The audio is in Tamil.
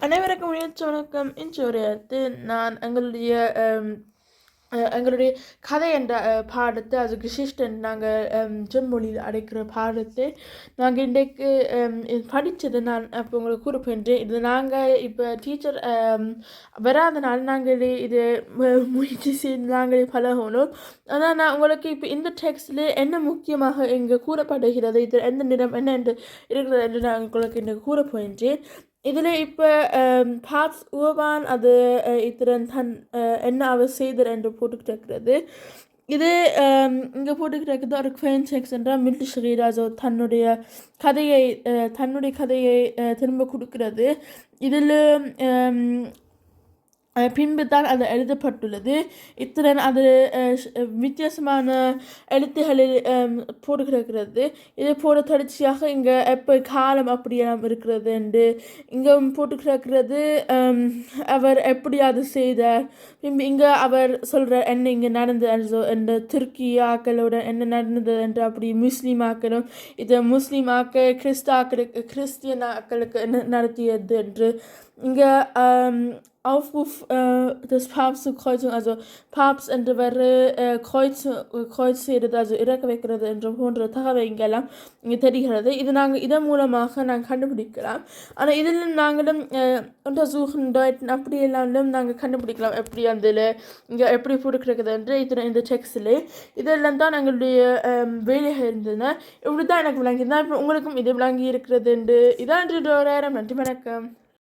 அனைவருக்கும் முயற்சி வணக்கம். இன்று உரையாடுத்து நான் எங்களுடைய கதை என்ற பாடத்தை அது கிருஷிஷ்டன் நாங்கள் செம்மொழியில் அடைக்கிற பாடத்தை நாங்கள் இன்றைக்கு படித்தது நான் அப்போ உங்களுக்கு கூறப்போன்றேன். இது நாங்கள் இப்போ டீச்சர் வராதனால நாங்கள் இது முயற்சி செய்து நாங்களே பழகணும். ஆனால் நான் உங்களுக்கு இப்போ இந்த டெக்ஸ்டில் என்ன முக்கியமாக இங்கே கூறப்படுகிறது, இது எந்த நிறம் என்ன என்று இருக்கிறது என்று நான் உங்களுக்கு இன்றைக்கு கூறப்போகின்றேன். இதில் இப்போ பார்ட்ஸ் உருவான் அது இத்திரன் தன் என்ன அவர் செய்தார் என்று போட்டுக்கிட்டு இருக்கிறது. இது இங்கே போட்டுக்கிட்டு இருக்கிறது ஒரு குவெயின் செக்ஸ் என்ற மில்டிஷரீட், also தன்னுடைய கதையை திரும்ப கொடுக்கிறது. இதில் பின்பு தான் அது எழுதப்பட்டுள்ளது. இத்துடன் அது வித்தியாசமான எழுத்துகளில் போட்டுக்கிறது. இதை போட தொடர்ச்சியாக இங்கே எப்போ காலம் அப்படியெல்லாம் இருக்கிறது என்று இங்கே போட்டுக்கிறது. அவர் எப்படி அது செய்தார், பின்பு இங்கே அவர் சொல்கிறார் என்ன இங்கே நடந்தது என்ற துருக்கி ஆக்களுடன் என்ன நடந்தது என்று, அப்படி முஸ்லீம் ஆக்களும் இது முஸ்லீம் ஆக்கள் கிறிஸ்டியன் ஆக்களுக்கு என்ன நடத்தியது என்று இங்கே Aufruf des Papstes zur Kreuzung, also Papst என்ற வர kreuz செய்கிறது, also இறக்க வைக்கிறது என்ற போன்ற தகவல் இங்கெல்லாம் இங்கே தெரிகிறது. இது நாங்கள் இதன் மூலமாக நாங்கள் கண்டுபிடிக்கலாம். ஆனால் இதில் நாங்களும் untersuchen deuten அப்படியெல்லாம் நாங்கள் கண்டுபிடிக்கலாம் எப்படி அதில் இங்கே எப்படி போட்டுக்கிறது என்று இந்த டெக்ஸ்டில். இதெல்லாம் தான் எங்களுடைய வேலைகள் இருந்ததுன்னா இப்படி தான் எனக்கு விளங்கியிருந்தா. இப்போ உங்களுக்கும் இது விளங்கி இருக்கிறது என்று இதான் நன்றி வணக்கம்.